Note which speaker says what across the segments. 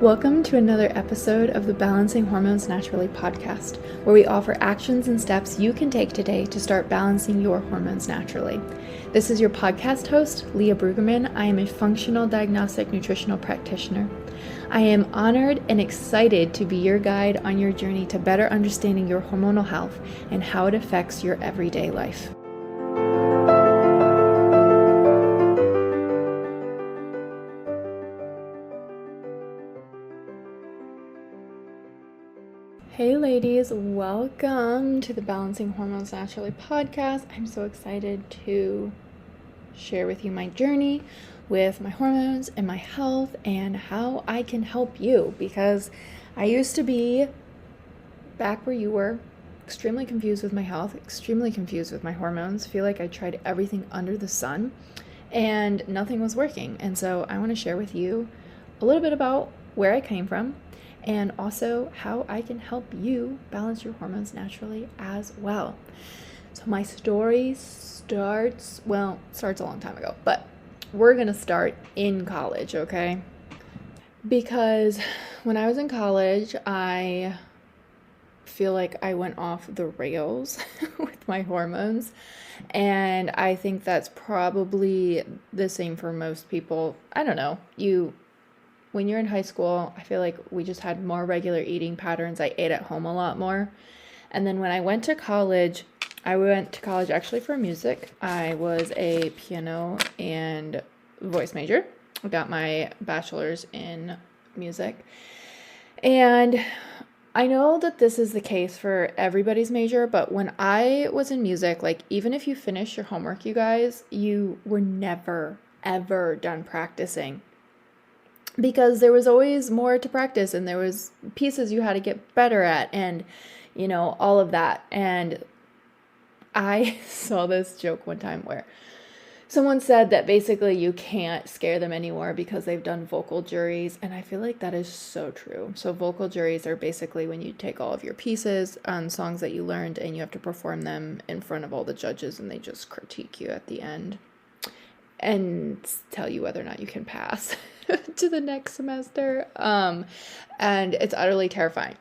Speaker 1: Welcome to another episode of the Balancing Hormones Naturally podcast, where we offer actions and steps you can take today to start balancing your hormones naturally. This is your podcast host, Leah Brueggemann. I am a functional diagnostic nutritional practitioner. I am honored and excited to be your guide on your journey to better understanding your hormonal health and how it affects your everyday life. Hey ladies, welcome to the Balancing Hormones Naturally podcast. I'm so excited to share with you my journey with my hormones and my health and how I can help you, because I used to be back where you were, extremely confused with my health, extremely confused with my hormones, feel like I tried everything under the sun and nothing was working. And so I want to share with you a little bit about where I came from and also how I can help you balance your hormones naturally as well. So my story starts a long time ago, but we're gonna start in college, okay? Because when I was in college, I feel like I went off the rails with my hormones, and I think that's probably the same for most people. I don't know, when you're in high school, I feel like we just had more regular eating patterns. I ate at home a lot more. And then when I went to college, actually for music. I was a piano and voice major. I got my bachelor's in music. And I know that this is the case for everybody's major, but when I was in music, like even if you finish your homework, you guys, you were never, ever done practicing. Because there was always more to practice and there was pieces you had to get better at and, all of that. And I saw this joke one time where someone said that basically you can't scare them anymore because they've done vocal juries. And I feel like that is so true. So vocal juries are basically when you take all of your pieces on songs that you learned and you have to perform them in front of all the judges and they just critique you at the end and tell you whether or not you can pass to the next semester. And it's utterly terrifying.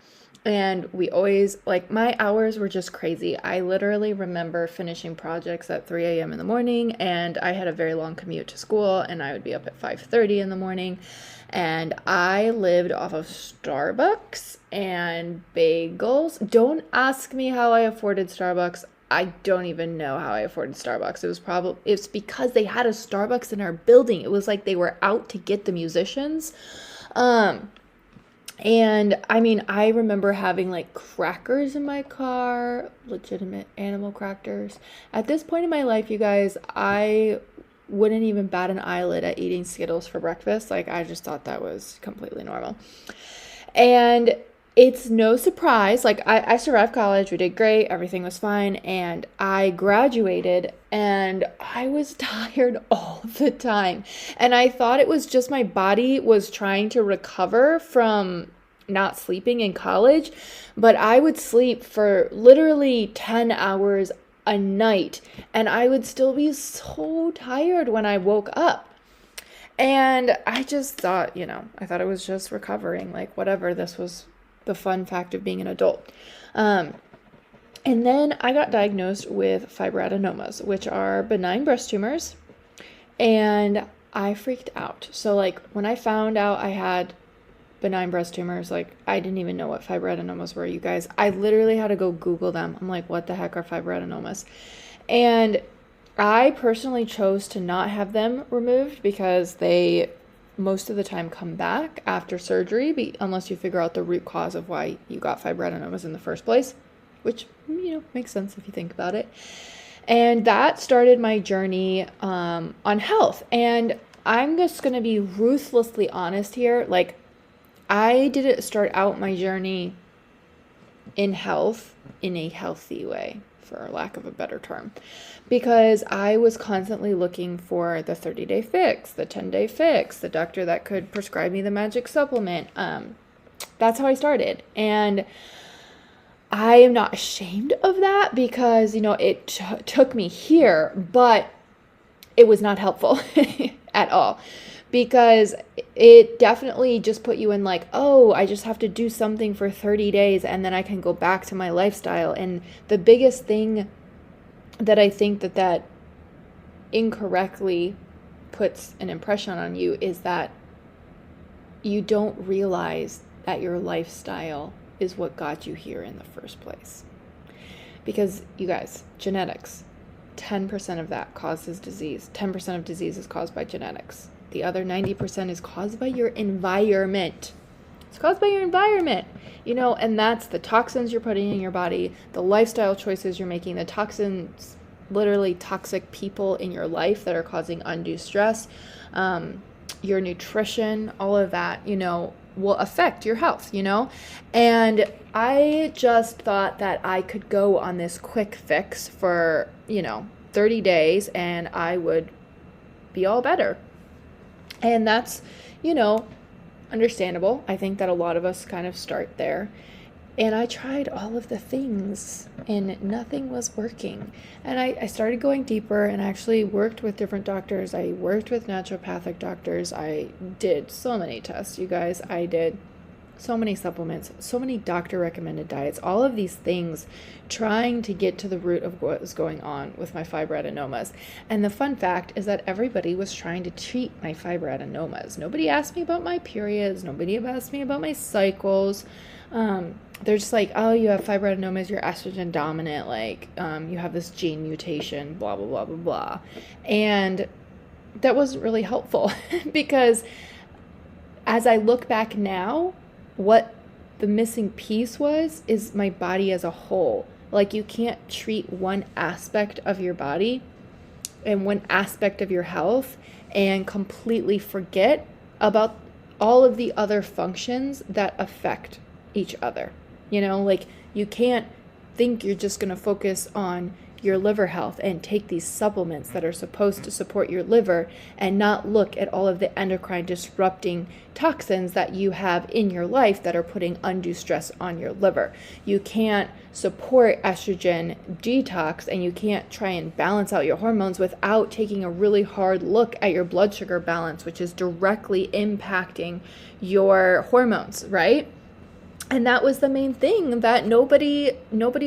Speaker 1: And we always, my hours were just crazy. I literally remember finishing projects at 3 a.m. in the morning, and I had a very long commute to school, and I would be up at 5:30 in the morning. And I lived off of Starbucks and bagels. Don't ask me how I afforded Starbucks. I don't even know how I afforded Starbucks. It's because they had a Starbucks in our building. It was like they were out to get the musicians. And I remember having crackers in my car, legitimate animal crackers. At this point in my life, you guys, I wouldn't even bat an eyelid at eating Skittles for breakfast. I just thought that was completely normal. And it's no surprise, I survived college, we did great, everything was fine, and I graduated, and I was tired all the time, and I thought it was just my body was trying to recover from not sleeping in college, but I would sleep for literally 10 hours a night, and I would still be so tired when I woke up. And I just thought, I thought it was just recovering, whatever, this was the fun fact of being an adult. And then I got diagnosed with fibroadenomas, which are benign breast tumors, and I freaked out. So when I found out I had benign breast tumors, I didn't even know what fibroadenomas were, you guys. I literally had to go Google them. I'm like, what the heck are fibroadenomas? And I personally chose to not have them removed because they most of the time come back after surgery, unless you figure out the root cause of why you got fibroadenomas in the first place, which, makes sense if you think about it. And that started my journey on health. And I'm just going to be ruthlessly honest here. I didn't start out my journey in health in a healthy way, for lack of a better term, because I was constantly looking for the 30-day fix, the 10-day fix, the doctor that could prescribe me the magic supplement. That's how I started. And I am not ashamed of that because, it took me here, but it was not helpful at all. because it definitely just put you in like, oh, I just have to do something for 30 days and then I can go back to my lifestyle. And the biggest thing that I think that incorrectly puts an impression on you is that you don't realize that your lifestyle is what got you here in the first place. Because you guys, genetics, 10% of that causes disease. 10% of disease is caused by genetics. The other 90% is caused by your environment. It's caused by your environment, and that's the toxins you're putting in your body, the lifestyle choices you're making, the toxins, literally toxic people in your life that are causing undue stress, your nutrition, all of that, will affect your health, And I just thought that I could go on this quick fix for, 30 days and I would be all better. And that's, understandable. I think that a lot of us kind of start there. And I tried all of the things and nothing was working. And I started going deeper and actually worked with different doctors. I worked with naturopathic doctors. I did so many tests, you guys. I did so many supplements, so many doctor recommended diets, all of these things, trying to get to the root of what was going on with my fibroadenomas. And the fun fact is that everybody was trying to treat my fibroadenomas. Nobody asked me about my periods. Nobody asked me about my cycles. They're just like, oh, you have fibroadenomas, you're estrogen dominant, you have this gene mutation, blah, blah, blah, blah, blah. And that wasn't really helpful because as I look back now, what the missing piece is my body as a whole. Like, you can't treat one aspect of your body and one aspect of your health and completely forget about all of the other functions that affect each other. You can't think you're just going to focus on your liver health and take these supplements that are supposed to support your liver and not look at all of the endocrine disrupting toxins that you have in your life that are putting undue stress on your liver. You can't support estrogen detox and you can't try and balance out your hormones without taking a really hard look at your blood sugar balance, which is directly impacting your hormones, right? And that was the main thing that nobody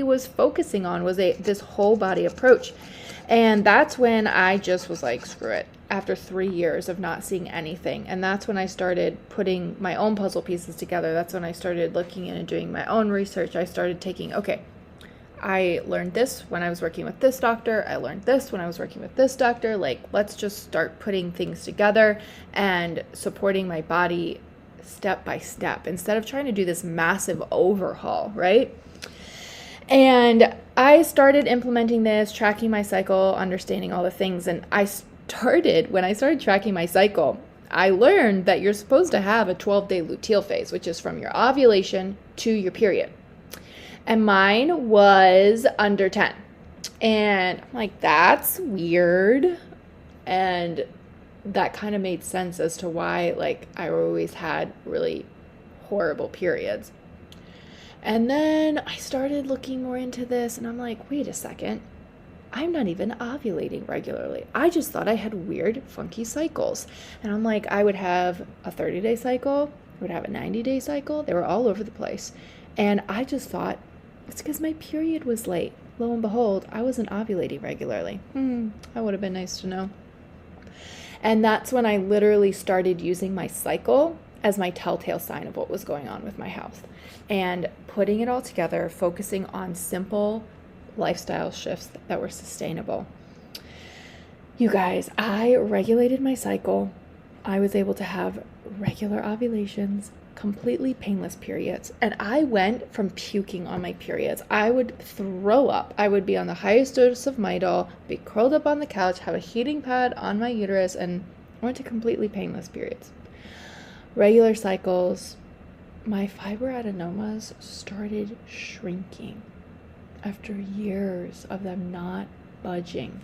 Speaker 1: was focusing on, was this whole body approach. And that's when I just was like, screw it, after 3 years of not seeing anything. And that's when I started putting my own puzzle pieces together. That's when I started looking into doing my own research. I started taking, I learned this when I was working with this doctor. I learned this when I was working with this doctor. Let's just start putting things together and supporting my body step by step instead of trying to do this massive overhaul, right? And I started implementing this, tracking my cycle, understanding all the things. And when I started tracking my cycle, I learned that you're supposed to have a 12-day luteal phase, which is from your ovulation to your period. And mine was under 10. And I'm like, that's weird. And that kind of made sense as to why, I always had really horrible periods. And then I started looking more into this, and I'm like, wait a second. I'm not even ovulating regularly. I just thought I had weird, funky cycles. And I'm like, I would have a 30-day cycle. I would have a 90-day cycle. They were all over the place. And I just thought, it's because my period was late. Lo and behold, I wasn't ovulating regularly. That would have been nice to know. And that's when I literally started using my cycle as my telltale sign of what was going on with my health. And putting it all together, focusing on simple lifestyle shifts that were sustainable. You guys, I regulated my cycle. I was able to have regular ovulations, completely painless periods. And I went from puking on my periods. I would throw up. I would be on the highest dose of Midol, be curled up on the couch, have a heating pad on my uterus, and I went to completely painless periods. Regular cycles. My fibroadenomas started shrinking after years of them not budging.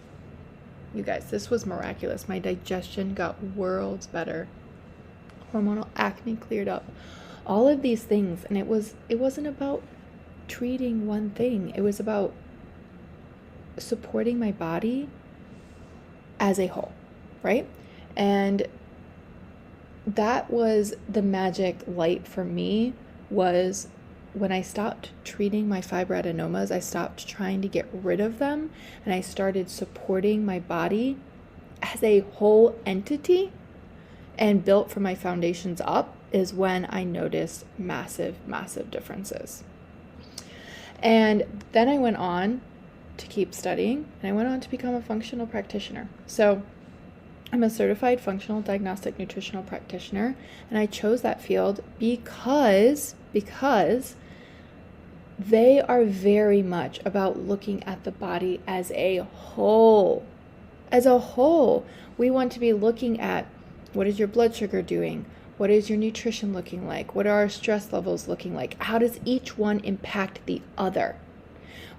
Speaker 1: You guys, this was miraculous. My digestion got worlds better. Hormonal acne cleared up. All of these things. And it wasn't about treating one thing. It was about supporting my body as a whole, right? And that was the magic light for me, was when I stopped treating my fibroadenomas. I stopped trying to get rid of them, and I started supporting my body as a whole entity and built from my foundations up, is when I noticed massive, massive differences. And then I went on to keep studying, and I went on to become a functional practitioner. So I'm a certified functional diagnostic nutritional practitioner, and I chose that field because they are very much about looking at the body as a whole. As a whole, we want to be looking at, what is your blood sugar doing? What is your nutrition looking like? What are our stress levels looking like? How does each one impact the other?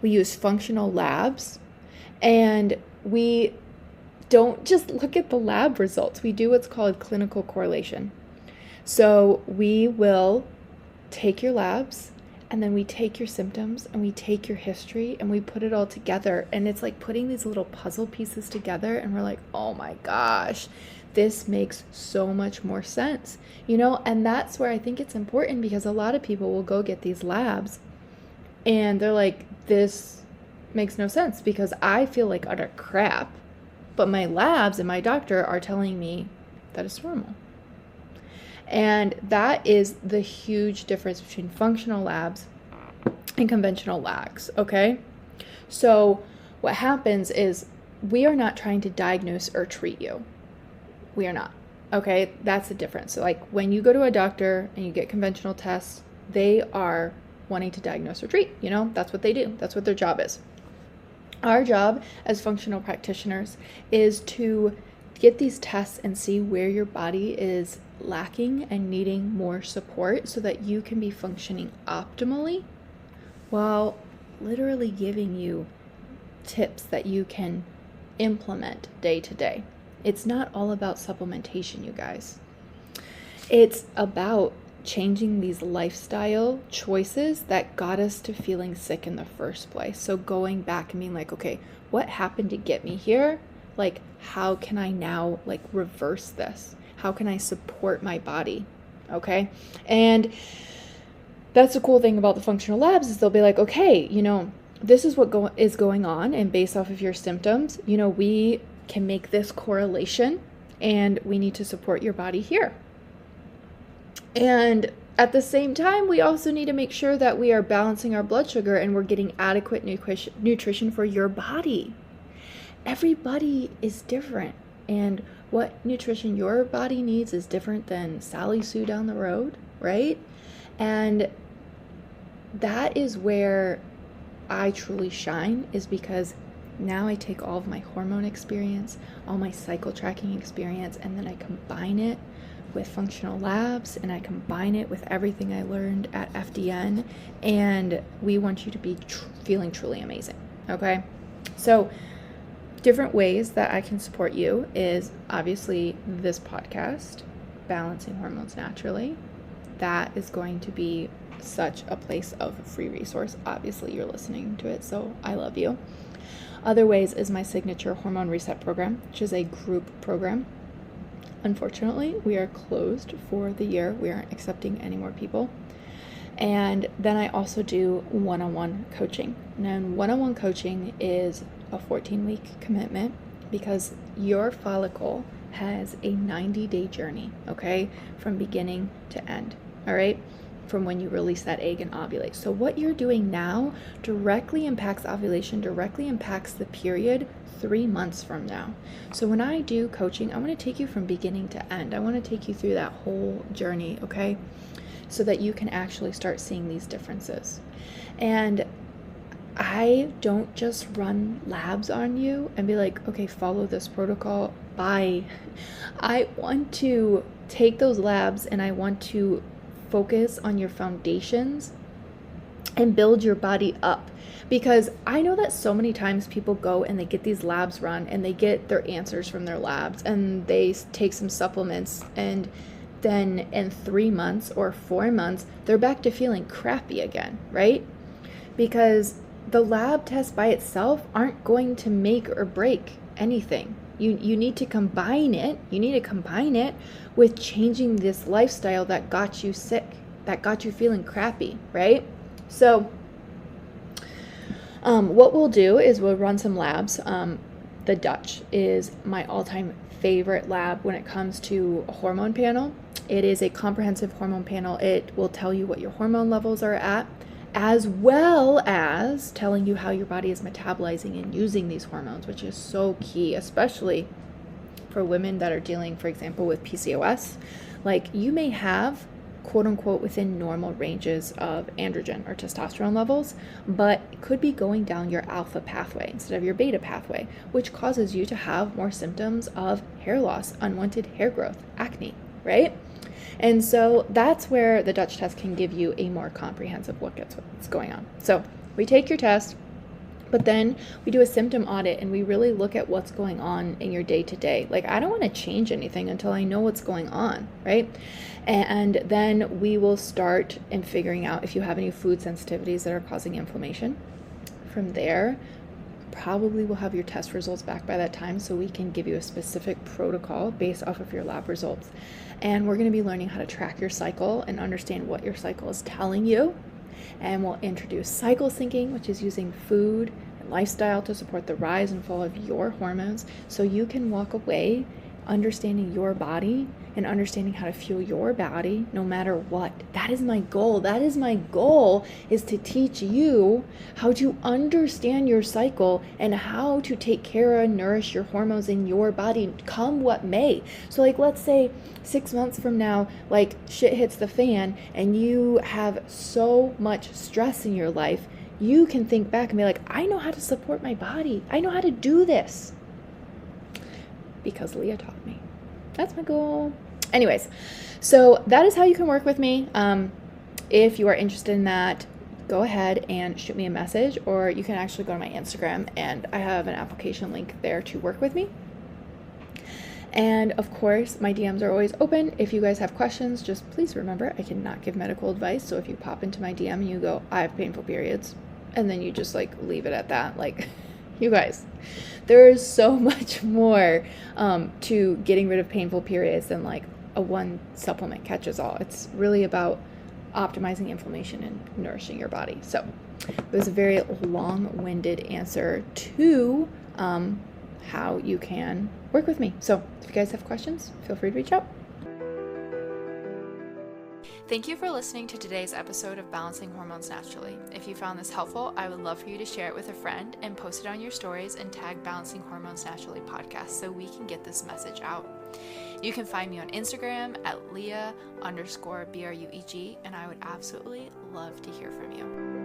Speaker 1: We use functional labs, and we don't just look at the lab results. We do what's called clinical correlation. So we will take your labs, and then we take your symptoms, and we take your history, and we put it all together. And it's like putting these little puzzle pieces together, and we're like, oh my gosh, this makes so much more sense, and that's where I think it's important, because a lot of people will go get these labs and they're like, this makes no sense because I feel like utter crap, but my labs and my doctor are telling me that it's normal. And that is the huge difference between functional labs and conventional labs, okay? So what happens is, we are not trying to diagnose or treat you. We are not. Okay, that's the difference. So like when you go to a doctor and you get conventional tests, they are wanting to diagnose or treat, that's what they do. That's what their job is. Our job as functional practitioners is to get these tests and see where your body is lacking and needing more support, so that you can be functioning optimally, while literally giving you tips that you can implement day to day. It's not all about supplementation, you guys. It's about changing these lifestyle choices that got us to feeling sick in the first place. So going back and being like, okay, what happened to get me here? Like, how can I now reverse this? How can I support my body? Okay. And that's the cool thing about the functional labs, is they'll be like, okay, this is what is going on. And based off of your symptoms, we can make this correlation, and we need to support your body here. And at the same time, we also need to make sure that we are balancing our blood sugar and we're getting adequate nutrition for your body. Everybody is different, and what nutrition your body needs is different than Sally Sue down the road, right? And that is where I truly shine, is because now I take all of my hormone experience, all my cycle tracking experience, and then I combine it with functional labs, and I combine it with everything I learned at FDN, and we want you to be feeling truly amazing, okay? So different ways that I can support you is obviously this podcast, Balancing Hormones Naturally. That is going to be such a place of free resource. Obviously you're listening to it, so I love you. Other ways is my signature hormone reset program, which is a group program. Unfortunately, we are closed for the year. We aren't accepting any more people. And then I also do one-on-one coaching. And one-on-one coaching is a 14-week commitment, because your follicle has a 90-day journey, okay, from beginning to end, all right, from when you release that egg and ovulate. So what you're doing now directly impacts ovulation, directly impacts the period 3 months from now. So when I do coaching, I want to take you from beginning to end. I want to take you through that whole journey, okay, so that you can actually start seeing these differences. And I don't just run labs on you and be like, okay, follow this protocol, bye. I want to take those labs and I want to focus on your foundations and build your body up. Because I know that so many times people go and they get these labs run and they get their answers from their labs and they take some supplements, and then in 3 months or 4 months, they're back to feeling crappy again, right? Because the lab tests by itself aren't going to make or break anything. You need to combine it. You need to combine it with changing this lifestyle that got you sick, that got you feeling crappy, right? So what we'll do is we'll run some labs. The Dutch is my all-time favorite lab when it comes to a hormone panel. It is a comprehensive hormone panel. It will tell you what your hormone levels are at, as well as telling you how your body is metabolizing and using these hormones, which is so key, especially for women that are dealing, for example, with PCOS. Like, you may have quote unquote within normal ranges of androgen or testosterone levels, but it could be going down your alpha pathway instead of your beta pathway, which causes you to have more symptoms of hair loss, unwanted hair growth, acne, right? And so that's where the Dutch test can give you a more comprehensive look at what's going on. So we take your test, but then we do a symptom audit and we really look at what's going on in your day to day. Like, I don't want to change anything until I know what's going on, right? And then we will start in figuring out if you have any food sensitivities that are causing inflammation. From there, probably we'll have your test results back by that time, so we can give you a specific protocol based off of your lab results. And we're going to be learning how to track your cycle and understand what your cycle is telling you. And we'll introduce cycle syncing, which is using food and lifestyle to support the rise and fall of your hormones, so you can walk away understanding your body and understanding how to fuel your body no matter what. That is my goal. That is my goal, is to teach you how to understand your cycle and how to take care and nourish your hormones in your body, come what may. So like, let's say 6 months from now, like, shit hits the fan and you have so much stress in your life, you can think back and be like, I know how to support my body. I know how to do this because Leah taught me. That's my goal. Anyways, so that is how you can work with me. If you are interested in that, go ahead and shoot me a message, or you can actually go to my Instagram and I have an application link there to work with me. And of course, my DMs are always open. If you guys have questions, just please remember, I cannot give medical advice. So if you pop into my DM and you go, I have painful periods, and then you just like leave it at that, like, you guys, there is so much more to getting rid of painful periods than like a one supplement catches all. It's really about optimizing inflammation and nourishing your body. So it was a very long-winded answer to how you can work with me. So if you guys have questions, feel free to reach out. Thank you for listening to today's episode of Balancing Hormones Naturally. If you found this helpful, I would love for you to share it with a friend and post it on your stories and tag Balancing Hormones Naturally podcast so we can get this message out. You can find me on Instagram at Leah_BRUEG, and I would absolutely love to hear from you.